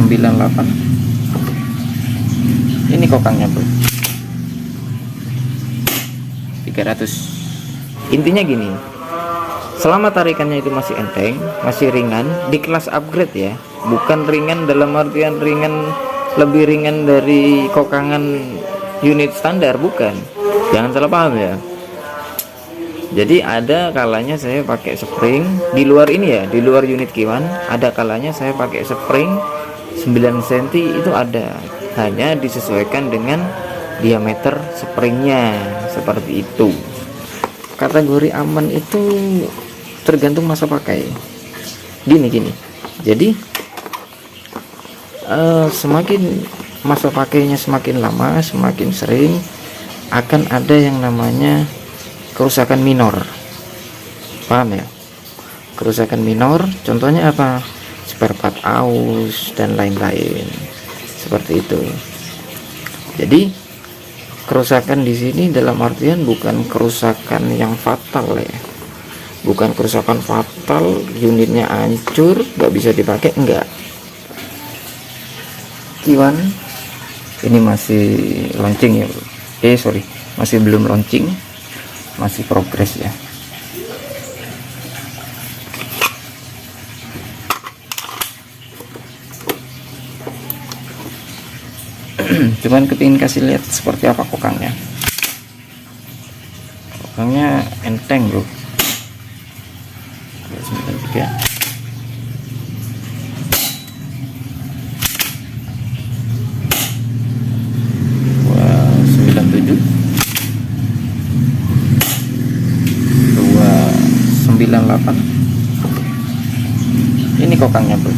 298. Ini kokangnya bro, 300. Intinya gini, selama tarikannya itu masih enteng, masih ringan, di kelas upgrade ya, bukan ringan dalam artian ringan, lebih ringan dari kokangan unit standar, bukan, jangan salah paham ya. Jadi ada kalanya saya pakai spring di luar ini ya, di luar unit Kiwan, ada kalanya saya pakai spring 9 cm itu ada, hanya disesuaikan dengan diameter springnya, seperti itu. Kategori aman itu tergantung masa pakai. Gini jadi semakin masa pakainya semakin lama, semakin sering akan ada yang namanya kerusakan minor. Paham ya? Kerusakan minor contohnya apa? Spare part aus dan lain-lain, seperti itu. Jadi kerusakan di sini dalam artian bukan kerusakan yang fatal ya, bukan kerusakan fatal unitnya hancur nggak bisa dipakai, enggak. Kiwan ini masih launching ya bro, masih belum launching, masih progres ya. Cuman kepingin kasih lihat seperti apa kokangnya. Kokangnya enteng bro, 93. Ini kokangnya bro,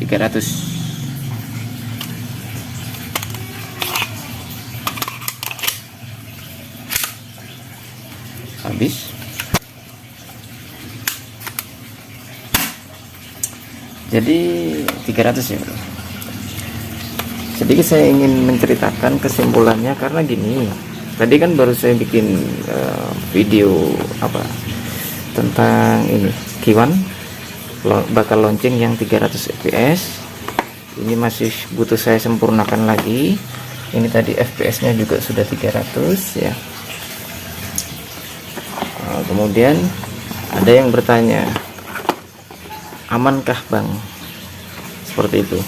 300. Habis. Jadi 300 ya bro. Sedikit saya ingin menceritakan kesimpulannya, karena gini, tadi kan baru saya bikin video tentang ini Kiwan bakal launching yang 300 fps. Ini masih butuh saya sempurnakan lagi. Ini tadi fps nya juga sudah 300 ya. Kemudian ada yang bertanya, amankah bang, seperti itu.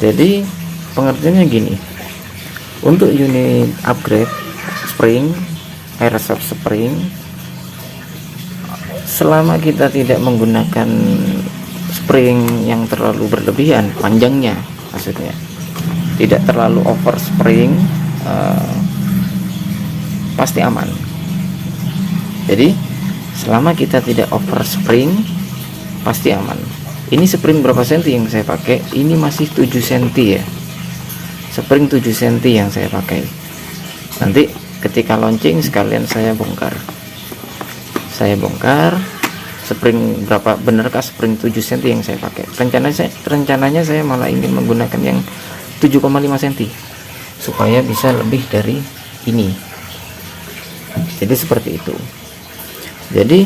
Jadi pengertiannya gini, untuk unit upgrade spring, airsoft spring, selama kita tidak menggunakan spring yang terlalu berlebihan panjangnya, maksudnya tidak terlalu over spring, pasti aman. Jadi selama kita tidak over spring pasti aman. Ini spring berapa senti yang saya pakai? Ini masih 7 cm ya, spring 7 cm yang saya pakai. Nanti ketika launching sekalian saya bongkar spring berapa, benarkah spring 7 cm yang saya pakai. Rencananya saya malah ingin menggunakan yang 7,5 cm supaya bisa lebih dari ini. Jadi seperti itu. Jadi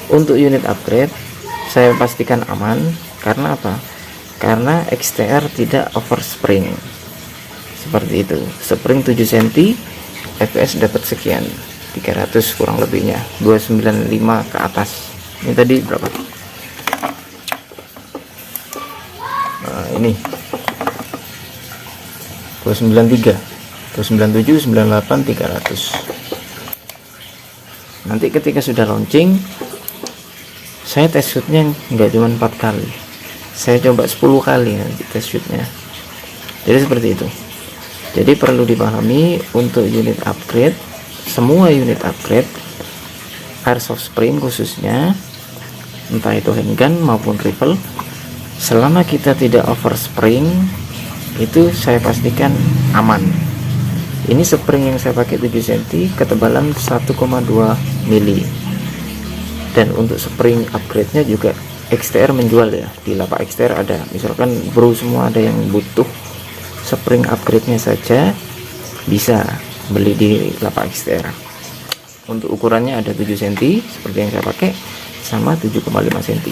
untuk unit upgrade saya pastikan aman. Karena apa? Karena XTR tidak over spring, seperti itu. Spring 7 cm, fps dapat sekian, 300 kurang lebihnya, 295 ke atas. Ini tadi berapa? Nah, ini 293, 297, 98, 300. Nanti ketika sudah launching, saya tes shootnya nggak cuma 4 kali, saya coba 10 kali nanti tes shootnya. Jadi seperti itu. Jadi perlu dipahami untuk unit upgrade, semua unit upgrade airsoft spring khususnya, entah itu handgun maupun rifle, selama kita tidak over spring itu saya pastikan aman. Ini spring yang saya pakai 7 cm, ketebalan 1,2 mili. Dan untuk spring upgrade nya juga XTR menjual ya, di lapak XTR ada. Misalkan bro semua ada yang butuh spring upgrade nya saja, bisa beli di lapak XTR. Untuk ukurannya ada 7 cm seperti yang saya pakai, sama 7,5 cm.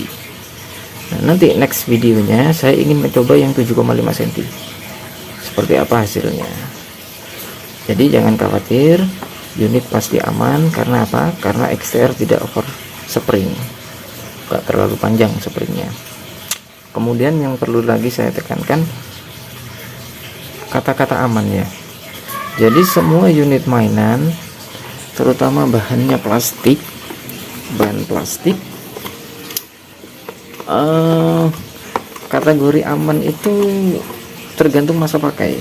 Nah, nanti next videonya saya ingin mencoba yang 7,5 cm seperti apa hasilnya. Jadi jangan khawatir, unit pasti aman. Karena apa? Karena XTR tidak over spring, gak terlalu panjang springnya. Kemudian yang perlu lagi saya tekankan, kata-kata aman ya. Jadi semua unit mainan, terutama bahannya plastik, bahan plastik, kategori aman itu tergantung masa pakai.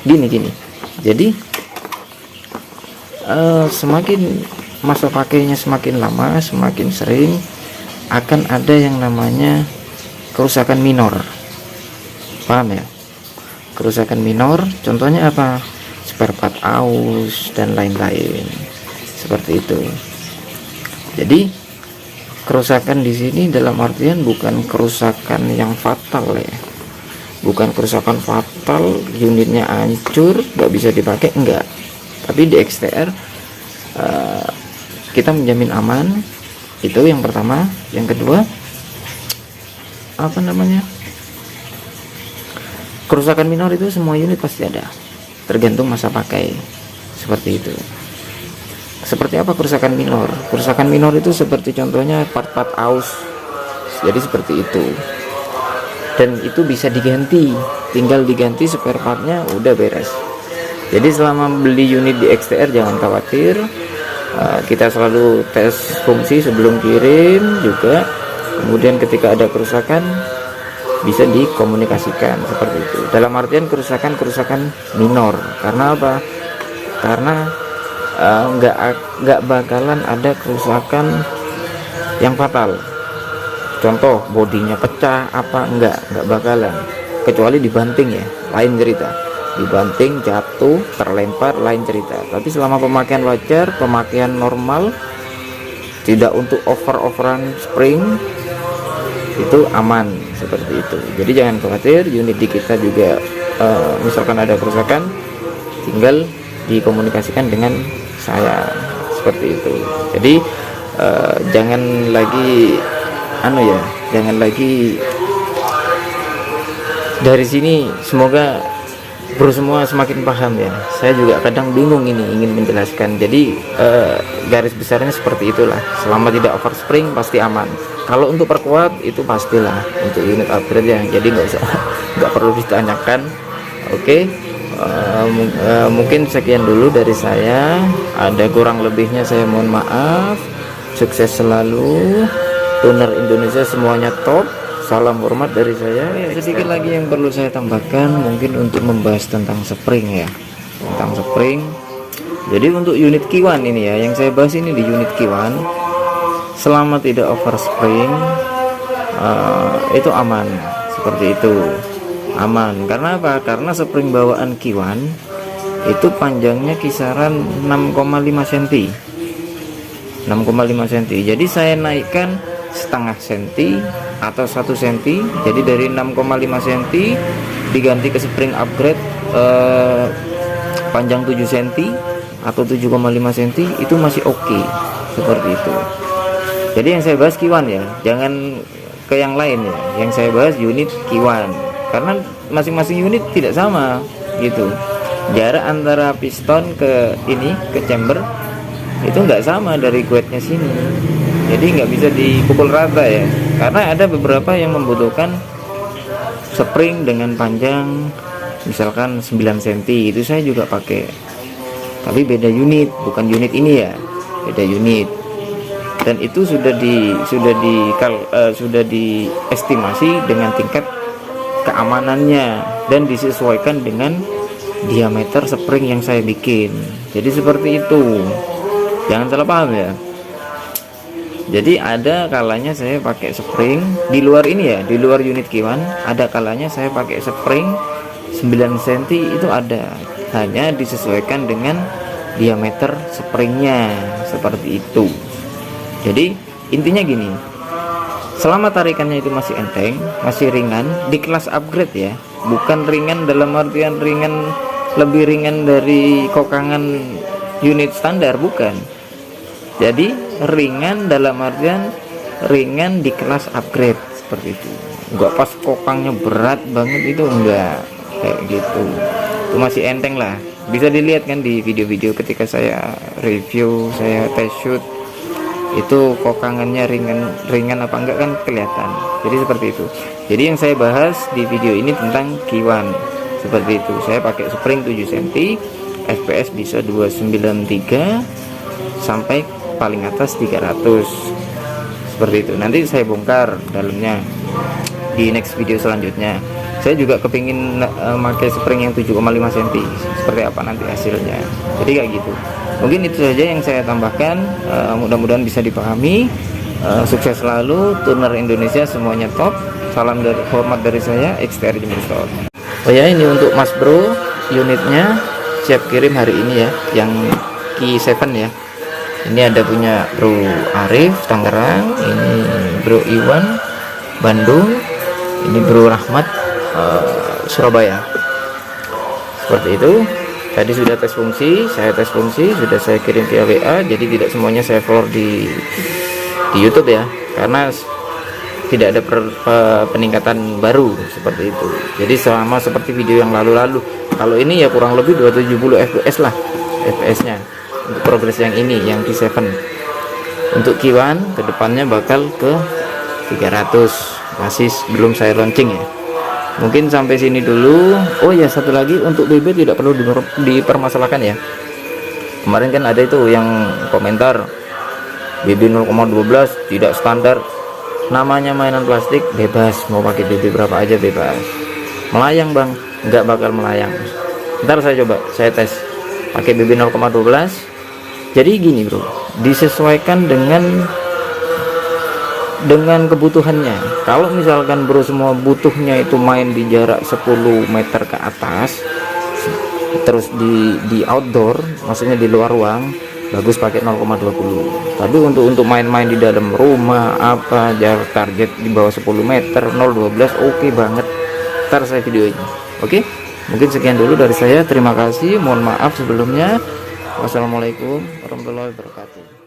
Gini, jadi semakin masa pakainya semakin lama, semakin sering akan ada yang namanya kerusakan minor. Paham ya? Kerusakan minor contohnya apa? Spare part aus dan lain-lain seperti itu. Jadi kerusakan di sini dalam artian bukan kerusakan yang fatal ya, bukan kerusakan fatal, unitnya hancur nggak bisa dipakai, enggak. Tapi di XTR kita menjamin aman, itu yang pertama. Yang kedua, apa namanya, kerusakan minor itu semua unit pasti ada, tergantung masa pakai, seperti itu. Seperti apa kerusakan minor? Kerusakan minor itu seperti contohnya part-part aus, jadi seperti itu. Dan itu bisa diganti, tinggal diganti spare partnya, udah beres. Jadi selama beli unit di XTR jangan khawatir, kita selalu tes fungsi sebelum kirim juga. Kemudian ketika ada kerusakan bisa dikomunikasikan seperti itu. Dalam artian kerusakan minor. Karena apa? Karena nggak bakalan ada kerusakan yang fatal. Contoh bodinya pecah apa, nggak bakalan, kecuali dibanting ya, lain cerita. Dibanting, jatuh, terlempar, lain cerita. Tapi selama pemakaian wajar, pemakaian normal, tidak untuk over-overan spring, itu aman seperti itu. Jadi jangan khawatir, unit di kita juga misalkan ada kerusakan, tinggal dikomunikasikan dengan saya seperti itu. Jadi jangan lagi jangan lagi dari sini. Semoga bro semua semakin paham ya. Saya juga kadang bingung ini ingin menjelaskan. Jadi garis besarnya seperti itulah. Selama tidak overspring pasti aman. Kalau untuk perkuat itu pastilah untuk unit upgrade ya. Jadi nggak perlu ditanyakan. Oke. Mungkin sekian dulu dari saya. Ada kurang lebihnya saya mohon maaf. Sukses selalu. Tuner Indonesia semuanya top. Salam hormat dari saya. Sedikit lagi yang perlu saya tambahkan, mungkin untuk membahas tentang spring ya, tentang spring. Jadi untuk unit Q1 ini ya, yang saya bahas ini di unit Q1, selama tidak overspring itu aman, seperti itu, aman. Karena apa? Karena spring bawaan Q1 itu panjangnya kisaran 6,5 cm. 6,5 cm. Jadi saya naikkan setengah senti atau 1 cm, jadi dari 6,5 cm diganti ke spring upgrade panjang 7 cm atau 7,5 cm, itu masih oke, seperti itu. Jadi yang saya bahas Q1 ya, jangan ke yang lain ya. Yang saya bahas unit Q1, karena masing-masing unit tidak sama gitu. Jarak antara piston ke ini, ke chamber itu nggak sama dari guide-nya sini. Jadi nggak bisa dipukul rata ya, karena ada beberapa yang membutuhkan spring dengan panjang misalkan 9 cm, itu saya juga pakai, tapi beda unit, bukan unit ini ya, beda unit. Dan itu sudah diestimasi dengan tingkat keamanannya dan disesuaikan dengan diameter spring yang saya bikin. Jadi seperti itu, jangan salah paham ya. Jadi ada kalanya saya pakai spring di luar ini ya, di luar unit Q1 ada kalanya saya pakai spring 9 cm, itu ada, hanya disesuaikan dengan diameter springnya, seperti itu. Jadi intinya gini, selama tarikannya itu masih enteng, masih ringan, di kelas upgrade ya, bukan ringan dalam artian ringan lebih ringan dari kokangan unit standar, bukan. Jadi ringan dalam artian ringan di kelas upgrade, seperti itu. Enggak pas kokangnya berat banget itu, enggak kayak gitu, itu masih enteng lah. Bisa dilihat kan di video-video ketika saya review, saya test shoot, itu kokangannya ringan apa enggak kan kelihatan. Jadi seperti itu. Jadi yang saya bahas di video ini tentang Kiwan seperti itu. Saya pakai spring 7 cm, FPS bisa 293 sampai paling atas 300 seperti itu. Nanti saya bongkar dalamnya di next video selanjutnya. Saya juga kepingin pakai spring yang 7,5 cm, seperti apa nanti hasilnya. Jadi kayak gitu. Mungkin itu saja yang saya tambahkan. Mudah-mudahan bisa dipahami. Sukses selalu, tuner Indonesia semuanya top. Salam hormat dari saya, XTR Jember Store. Oh ya, ini untuk Mas Bro, unitnya siap kirim hari ini ya, yang Q7 ya. Ini ada punya Bro Arif Tangerang, ini Bro Iwan Bandung, ini Bro Rahmat Surabaya. Seperti itu. Tadi sudah tes fungsi, sudah saya kirim via WA, jadi tidak semuanya saya forward di YouTube ya, karena tidak ada peningkatan baru seperti itu. Jadi sama seperti video yang lalu-lalu. Kalau ini ya kurang lebih 270 fps lah fps-nya untuk progres yang ini, yang Q7. Untuk Kiwan kedepannya bakal ke 300, masih belum saya launching ya. Mungkin sampai sini dulu. Oh ya, satu lagi, untuk BB tidak perlu dipermasalahkan ya. Kemarin kan ada itu yang komentar BB 0,12 tidak standar. Namanya mainan plastik, bebas mau pakai BB berapa aja bebas. Melayang bang, nggak bakal melayang. Ntar saya coba, saya tes pakai BB 0,12. Jadi gini bro, disesuaikan dengan kebutuhannya. Kalau misalkan bro semua butuhnya itu main di jarak 10 meter ke atas, terus di outdoor, maksudnya di luar ruang, bagus pakai 0,20. Tapi untuk main-main di dalam rumah apa, jarak target di bawah 10 meter 0,12 oke banget. Ntar saya videoin. Oke, mungkin sekian dulu dari saya. Terima kasih, mohon maaf sebelumnya. Wassalamualaikum warahmatullahi wabarakatuh.